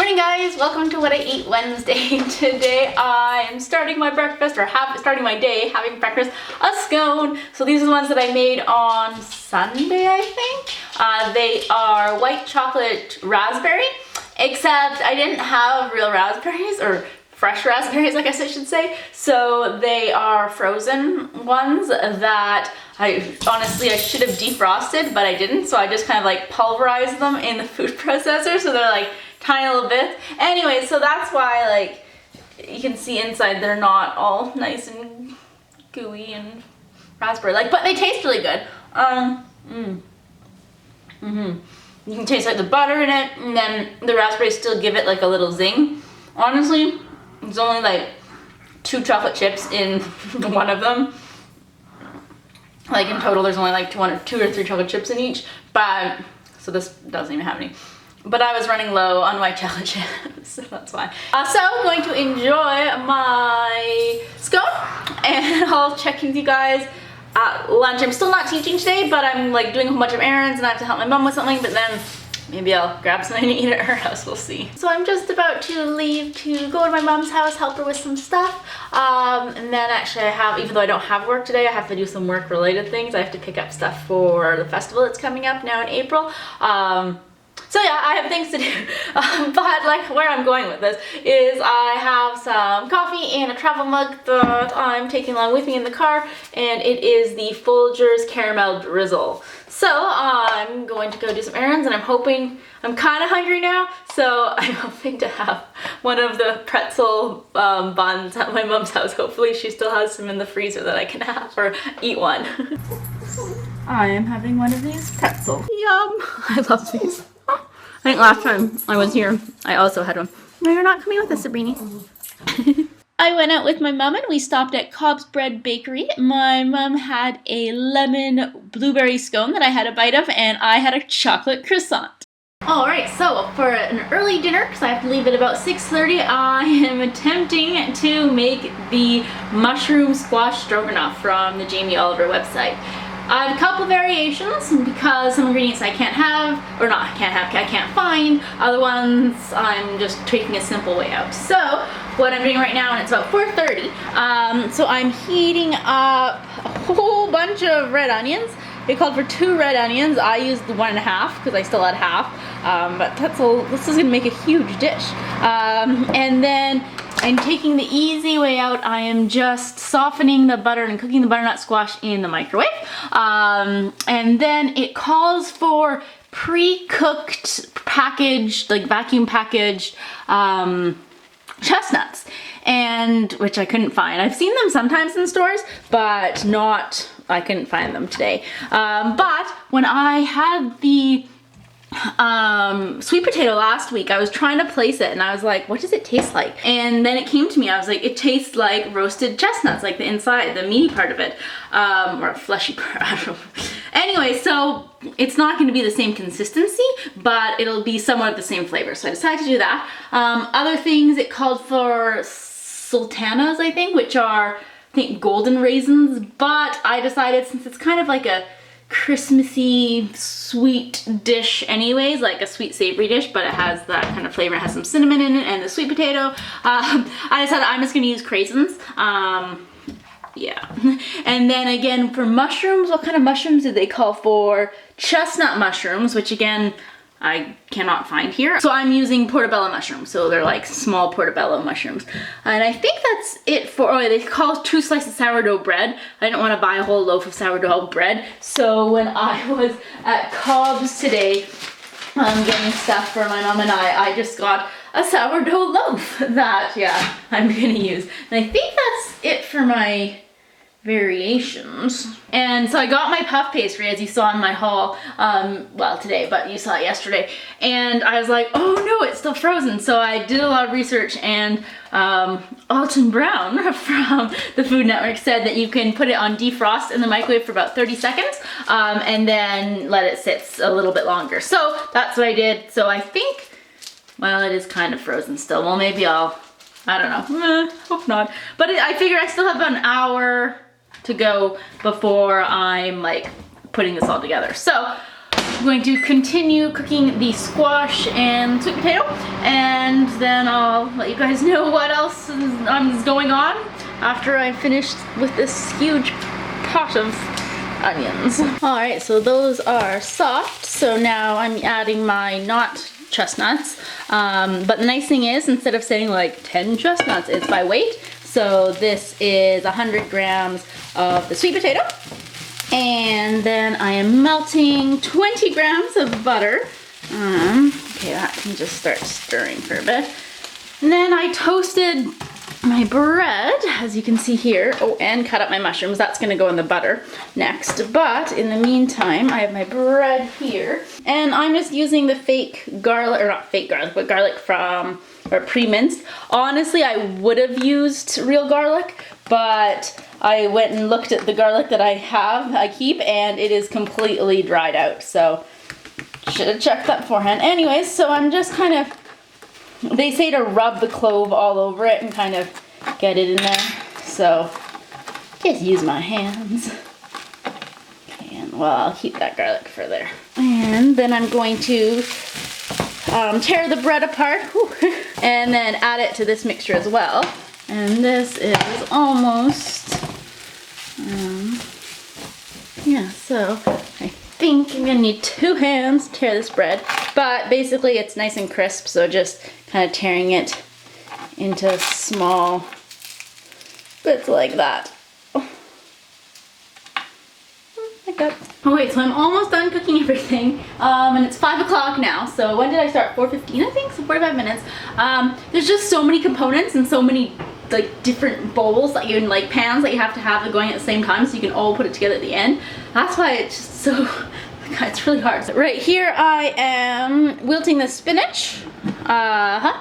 Morning guys, welcome to What I Eat Wednesday. Today I'm starting my breakfast, or starting my day having breakfast, a scone. So these are the ones that I made on Sunday, I think. They are white chocolate raspberry, except I didn't have real raspberries, or fresh raspberries, I guess I should say. So they are frozen ones that I should have defrosted, but I didn't. So I just kind of like pulverized them in the food processor. So they're like tiny little bits. Anyway, so that's why like you can see inside they're not all nice and gooey and raspberry like, but they taste really good. You can taste like the butter in it, and then the raspberries still give it like a little zing. Honestly, it's only like 2 chocolate chips in one of them. Like in total, there's only like 2 or 3 chocolate chips in each. But so this doesn't even have any. But I was running low on white chocolate chips, so that's why. So I'm going to enjoy my scone, and I'll check in with you guys at lunch. I'm still not teaching today, but I'm like doing a whole bunch of errands, and I have to help my mom with something. But then maybe I'll grab something to eat at her house, we'll see. So I'm just about to leave to go to my mom's house, help her with some stuff. And then actually I have, even though I don't have work today, I have to do some work related things. I have to pick up stuff for the festival that's coming up now in April. So yeah, I have things to do, but like where I'm going with this is I have some coffee and a travel mug that I'm taking along with me in the car, and it is the Folgers Caramel Drizzle. So I'm going to go do some errands, and I'm kind of hungry now, so I'm hoping to have one of the pretzel buns at my mom's house. Hopefully she still has some in the freezer that I can have or eat one. I am having one of these pretzel. Yum! I love these. I think last time I was here, I also had one. No, you're not coming with us, Sabrini. I went out with my mom and we stopped at Cobb's Bread Bakery. My mom had a lemon blueberry scone that I had a bite of, and I had a chocolate croissant. Alright, so for an early dinner, because I have to leave at about 6:30, I am attempting to make the mushroom squash stroganoff from the Jamie Oliver website. I have a couple variations because some ingredients I can't find. Other ones I'm just taking a simple way out. So what I'm doing right now, and it's about 4:30, so I'm heating up a whole bunch of red onions. It called for 2 red onions. I used the 1.5 because I still had half, but this is gonna make a huge dish. And then I'm taking the easy way out. I am just softening the butter and cooking the butternut squash in the microwave. And then it calls for pre-cooked, packaged, like vacuum packaged chestnuts, and which I couldn't find. I've seen them sometimes in stores, but I couldn't find them today. But when I had the sweet potato last week, I was trying to place it and I was like, what does it taste like? And then it came to me, I was like, it tastes like roasted chestnuts, like the inside, the meaty part of it, or a fleshy part, I don't know. Anyway, so it's not going to be the same consistency, but it'll be somewhat of the same flavor. So I decided to do that. Other things, it called for sultanas, I think, which are, I think, golden raisins, but I decided since it's kind of like a Christmassy sweet dish anyways, like a sweet savory dish, but it has that kind of flavor. It has some cinnamon in it and the sweet potato. I decided I'm just gonna use craisins. Yeah. And then again for mushrooms, what kind of mushrooms did they call for? Chestnut mushrooms, which again I cannot find here. So I'm using portobello mushrooms. So they're like small portobello mushrooms. And I think that's it for, oh, they call 2 slices of sourdough bread. I didn't want to buy a whole loaf of sourdough bread. So when I was at Cobb's today, getting stuff for my mom and I just got a sourdough loaf that, yeah, I'm gonna use. And I think that's it for my variations. And so I got my puff pastry, as you saw in my haul, well today, but you saw it yesterday, and I was like, oh no, it's still frozen. So I did a lot of research, and Alton Brown from the Food Network said that you can put it on defrost in the microwave for about 30 seconds and then let it sit a little bit longer. So that's what I did. So I think, well, it is kind of frozen still. Well, maybe I don't know, hope not. But I figure I still have about an hour to go before I'm like putting this all together. So I'm going to continue cooking the squash and sweet potato, and then I'll let you guys know what else is going on after I finish with this huge pot of onions. All right, so those are soft. So now I'm adding my not chestnuts. But the nice thing is, instead of saying like 10 chestnuts, it's by weight. So this is 100 grams of the sweet potato. And then I am melting 20 grams of butter. Okay, that can just start stirring for a bit. And then I toasted my bread, as you can see here. Oh, and cut up my mushrooms. That's gonna go in the butter next. But in the meantime, I have my bread here. And I'm just using the fake garlic, or not fake garlic, but garlic from, or pre-minced. Honestly, I would have used real garlic, but I went and looked at the garlic that I keep, and it is completely dried out. So, should have checked that beforehand. Anyways, so I'm just kind of, they say to rub the clove all over it and kind of get it in there. So, just use my hands. Okay, and well, I'll keep that garlic for there. And then I'm going to tear the bread apart and then add it to this mixture as well. And this is almost, yeah, so I think I'm gonna need 2 hands to tear this bread. But basically it's nice and crisp, so just kind of tearing it into small bits like that. Like that. Okay, so I'm almost done cooking everything, and it's 5 o'clock now. So when did I start? 4:15, I think, so 45 minutes. There's just so many components and so many like different bowls that you, and like pans that you have to have going at the same time, so you can all put it together at the end. That's why it's just so, it's really hard. So right here I am wilting the spinach, and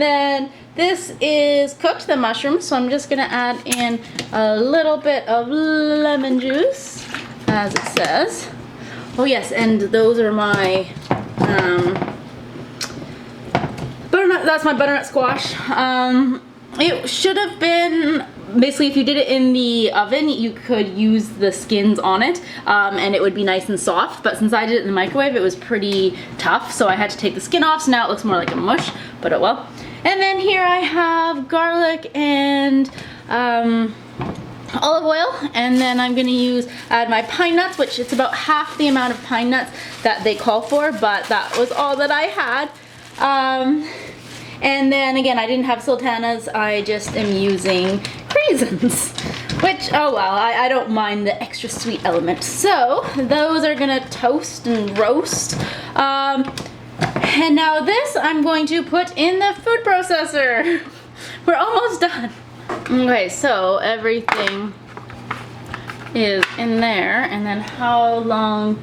then this is cooked, the mushrooms, so I'm just gonna add in a little bit of lemon juice, as it says. Oh yes, and those are my butternut, that's my butternut squash. It should have been, basically if you did it in the oven, you could use the skins on it, and it would be nice and soft, but since I did it in the microwave, it was pretty tough, so I had to take the skin off, so now it looks more like a mush, but oh well. And then here I have garlic and olive oil, and then I'm gonna add my pine nuts, which it's about half the amount of pine nuts that they call for, but that was all that I had. And then again, I didn't have sultanas, I just am using raisins, which, oh well, I don't mind the extra sweet element. So those are gonna toast and roast. And now this I'm going to put in the food processor. We're almost done. Okay, so everything is in there, and then how long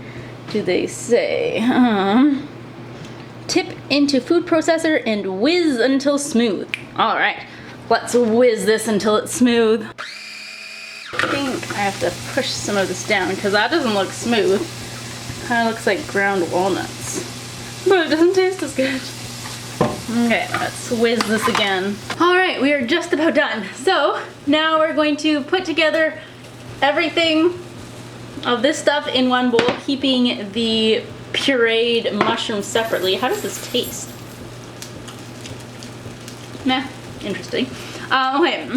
do they say? Tip into food processor and whiz until smooth. All right, let's whiz this until it's smooth. I think I have to push some of this down because that doesn't look smooth. Kind of looks like ground walnuts, but it doesn't taste as good. Okay, let's whiz this again. All right, we are just about done. So now we're going to put together everything of this stuff in one bowl, keeping the pureed mushrooms separately. How does this taste? Nah, interesting. Okay,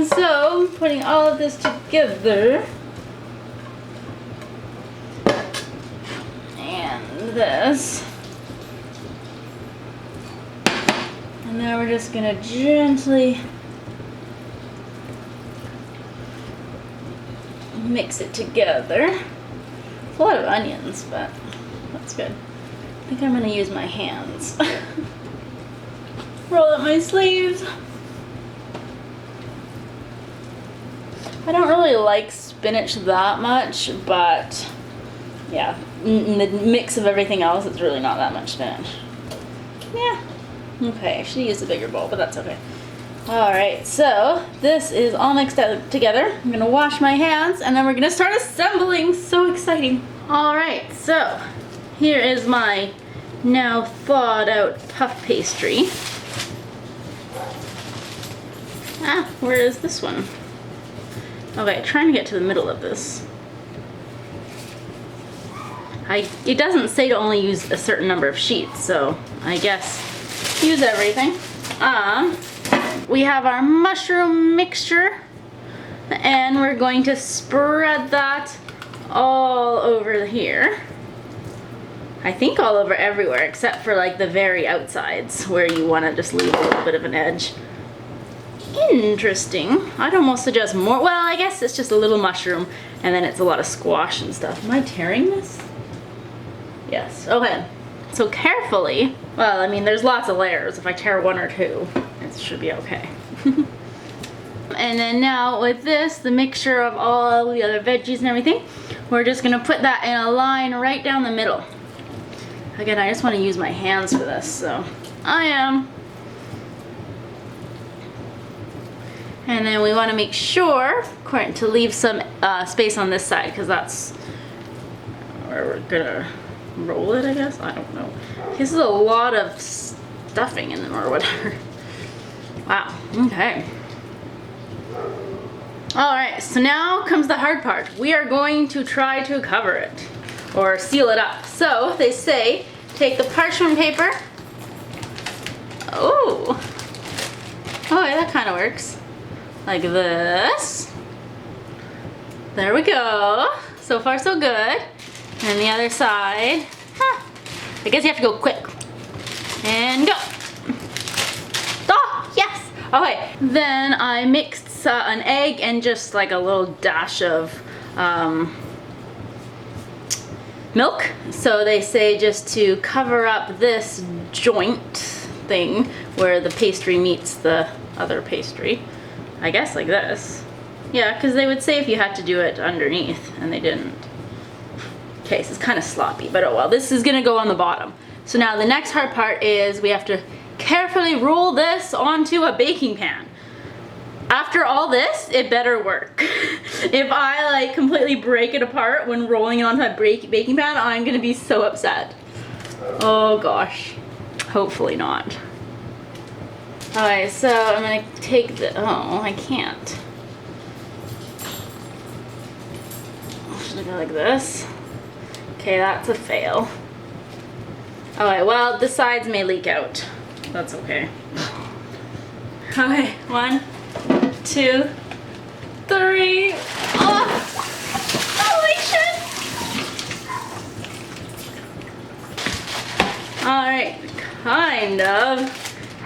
so putting all of this together, and this, and now we're just gonna gently mix it together. It's a lot of onions, but that's good. I think I'm gonna use my hands. Roll up my sleeves. I don't really like spinach that much, but yeah, in the mix of everything else, it's really not that much spinach. Yeah, okay, I should use a bigger bowl, but that's okay. Alright, so this is all mixed up together. I'm gonna wash my hands, and then we're gonna start assembling. So exciting. Alright, so here is my now thawed out puff pastry. Ah, where is this one? Okay, trying to get to the middle of this. It doesn't say to only use a certain number of sheets, so I guess use everything. We have our mushroom mixture, and we're going to spread that all over here. I think all over everywhere except for like the very outsides where you want to just leave a little bit of an edge. Interesting. I'd almost suggest more. Well, I guess it's just a little mushroom and then it's a lot of squash and stuff. Am I tearing this? Yes. Okay. So carefully, well, I mean, there's lots of layers. If I tear one or two, it should be okay. And then now with this, the mixture of all the other veggies and everything, we're just gonna put that in a line right down the middle. Again, I just want to use my hands for this, so I am. And then we want to make sure to leave some space on this side, because that's where we're gonna roll it, I guess. I don't know. This is a lot of stuffing in them or whatever. Wow. Okay. All right. So now comes the hard part. We are going to try to cover it or seal it up. So they say take the parchment paper. Oh. Oh, yeah, that kind of works. Like this. There we go. So far so good. And the other side. I guess you have to go quick. And go. Oh, yes. Okay. Then I mixed an egg and just like a little dash of milk. So they say just to cover up this joint thing where the pastry meets the other pastry. I guess like this. Yeah, because they would say if you had to do it underneath, and they didn't. Okay, so it's kind of sloppy, but oh well. This is gonna go on the bottom. So now the next hard part is we have to carefully roll this onto a baking pan. After all this, it better work. If I like completely break it apart when rolling it onto a baking pan, I'm gonna be so upset. Oh gosh. Hopefully not. Alright, so I'm gonna take the, oh, I can't. Should I go like this? Okay, that's a fail. Alright, well, the sides may leak out. That's okay. Okay, 1, 2, 3. Oh! Holy shit! Alright, kind of.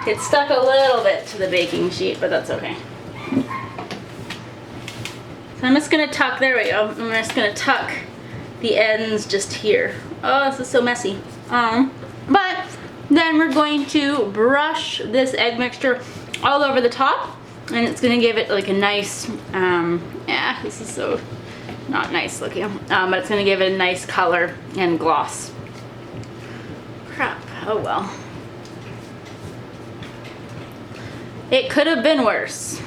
It stuck a little bit to the baking sheet, but that's okay. So I'm just gonna tuck, there we go. I'm just gonna tuck the ends just here. Oh, this is so messy. But then we're going to brush this egg mixture all over the top, and it's gonna give it like a nice, yeah, this is so not nice looking, but it's gonna give it a nice color and gloss. Crap, oh well. It could have been worse.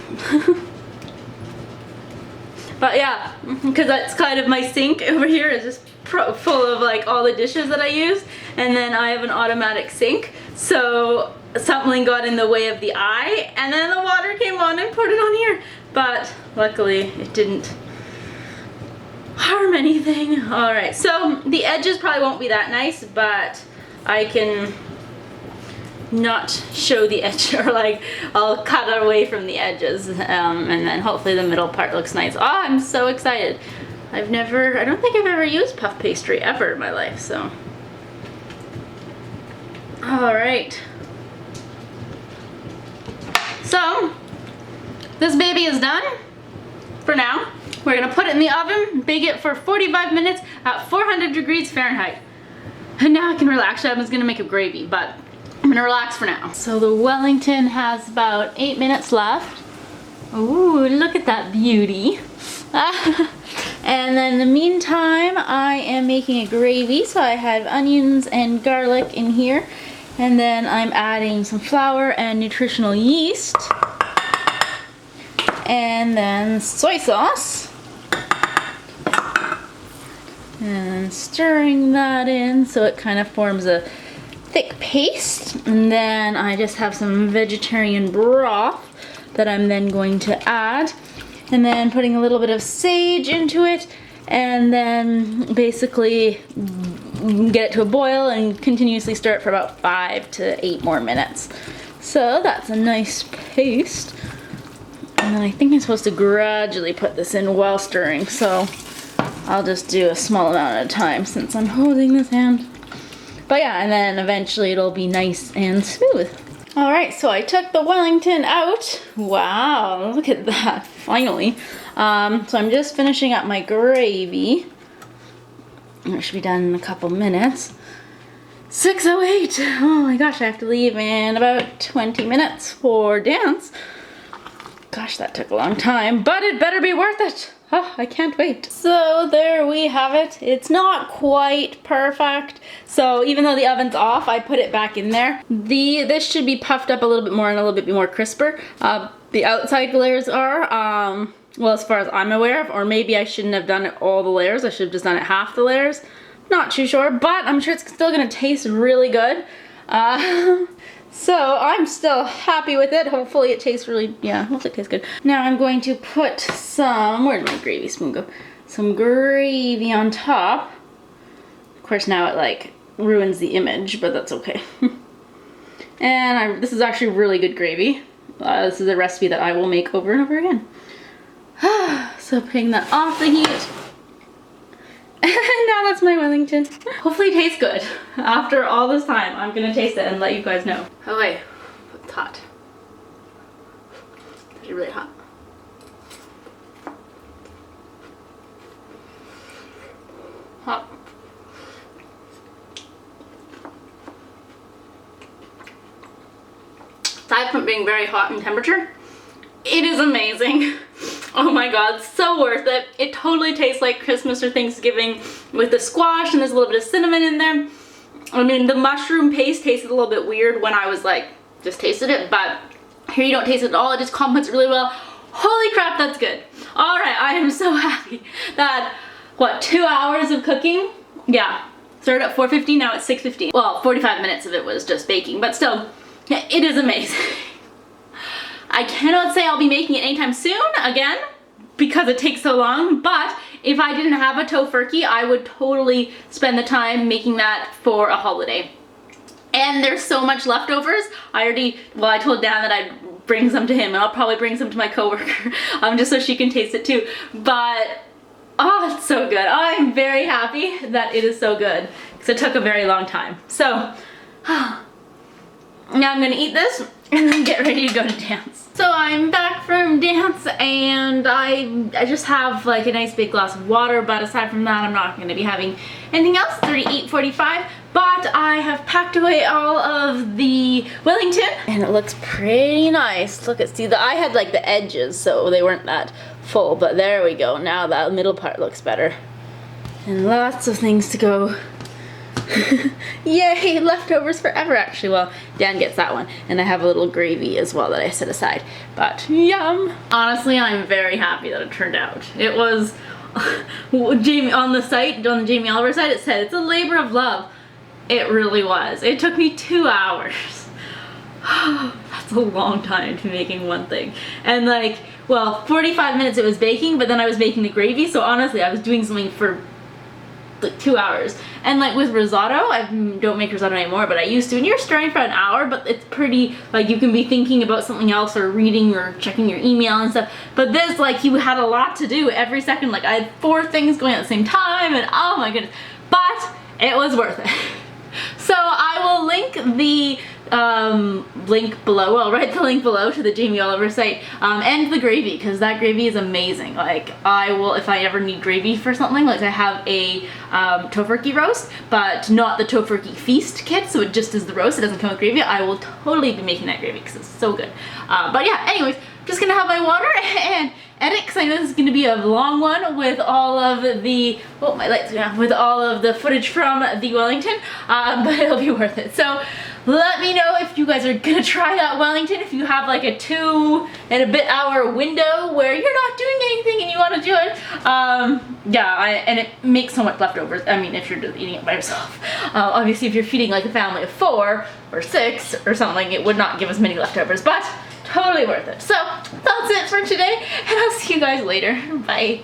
But yeah, because that's kind of my sink over here is just full of like all the dishes that I use, and then I have an automatic sink, so something got in the way of the eye, and then the water came on and put it on here, but luckily it didn't harm anything. All right, so the edges probably won't be that nice, but I can not show the edge, or like I'll cut it away from the edges, and then hopefully the middle part looks nice. Oh, I'm so excited. I don't think I've ever used puff pastry ever in my life, so. All right. So, this baby is done for now. We're gonna put it in the oven, bake it for 45 minutes at 400 degrees Fahrenheit. And now I can relax. I was gonna make a gravy, but I'm gonna relax for now. So the Wellington has about 8 minutes left. Ooh, look at that beauty. And then in the meantime, I am making a gravy. So I have onions and garlic in here. And then I'm adding some flour and nutritional yeast. And then soy sauce. And stirring that in so it kind of forms a thick paste. And then I just have some vegetarian broth that I'm then going to add. And then putting a little bit of sage into it. And then basically get it to a boil and continuously stir it for about 5 to 8 more minutes. So that's a nice paste. And then I think I'm supposed to gradually put this in while stirring, so I'll just do a small amount at a time since I'm holding this hand. But yeah, and then eventually it'll be nice and smooth. Alright, so I took the Wellington out. Wow, look at that, finally. So I'm just finishing up my gravy. It should be done in a couple minutes. 6:08. Oh my gosh, I have to leave in about 20 minutes for dance. Gosh, that took a long time, but it better be worth it. Oh, I can't wait. So there we have it. It's not quite perfect. So even though the oven's off, I put it back in there. This should be puffed up a little bit more and a little bit more crisper. The outside layers are, well, as far as I'm aware of, or maybe I shouldn't have done it all the layers. I should have just done it half the layers. Not too sure, but I'm sure it's still gonna taste really good. So I'm still happy with it. Hopefully it tastes really, yeah, hopefully it tastes good. Now I'm going to put some, where'd my gravy spoon go? Some gravy on top. Of course now it like ruins the image, but that's okay. And this is actually really good gravy. This is a recipe that I will make over and over again. So putting that off the heat. And now that's my Wellington. Hopefully it tastes good. After all this time, I'm gonna taste it and let you guys know. Oh wait, it's hot. It's actually really hot. Hot. Aside from being very hot in temperature, it is amazing. Oh my god, so worth it. It totally tastes like Christmas or Thanksgiving with the squash, and there's a little bit of cinnamon in there. I mean, the mushroom paste tasted a little bit weird when I was like, just tasted it, but here you don't taste it at all. It just complements it really well. Holy crap, that's good. All right, I am so happy that, what, 2 hours of cooking? Yeah, started at 4:15, now it's 6:15. Well, 45 minutes of it was just baking, but still, it is amazing. I cannot say I'll be making it anytime soon, again, because it takes so long, but if I didn't have a tofurkey, I would totally spend the time making that for a holiday. And there's so much leftovers. I told Dan that I'd bring some to him, and I'll probably bring some to my coworker, just so she can taste it too. But, oh, it's so good. I'm very happy that it is so good, because it took a very long time. So, now I'm gonna eat this, and then get ready to go to dance. So I'm back from dance, and I just have like a nice big glass of water, but aside from that I'm not going to be having anything else. It's already 8:45, but I have packed away all of the Wellington, and it looks pretty nice. Look at, I had like the edges, so they weren't that full, but there we go. Now that middle part looks better. And lots of things to go. Yay, leftovers forever actually. Well, Dan gets that one, and I have a little gravy as well that I set aside, but yum. Honestly, I'm very happy that it turned out. It was Jamie on the site, on the Jamie Oliver site, it said it's a labor of love. It really was. It took me 2 hours. That's a long time to be making one thing. And like, well, 45 minutes it was baking, but then I was making the gravy, so honestly I was doing something for like 2 hours. And like with risotto, I don't make risotto anymore, but I used to, and you're stirring for an hour, but it's pretty, like you can be thinking about something else or reading or checking your email and stuff. But this, like, you had a lot to do every second. Like I had 4 things going at the same time, and oh my goodness, but it was worth it. So I will link the link below. I'll write the link below to the Jamie Oliver site, and the gravy, because that gravy is amazing. Like I will, if I ever need gravy for something, like I have a tofurkey roast, but not the tofurkey feast kit, so it just is the roast, it doesn't come with gravy. I will totally be making that gravy because it's so good. But yeah, anyways, just gonna have my water and edit, because I know this is gonna be a long one with all of the, oh my lights, yeah, with all of the footage from the Wellington, but it'll be worth it. So let me know if you guys are gonna try that Wellington, if you have like a 2 and a bit hour window where you're not doing anything and you want to do it. Yeah, and it makes so much leftovers. I mean, if you're just eating it by yourself. Obviously, if you're feeding like a family of 4 or 6 or something, it would not give as many leftovers, but totally worth it. So that's it for today, and I'll see you guys later. Bye.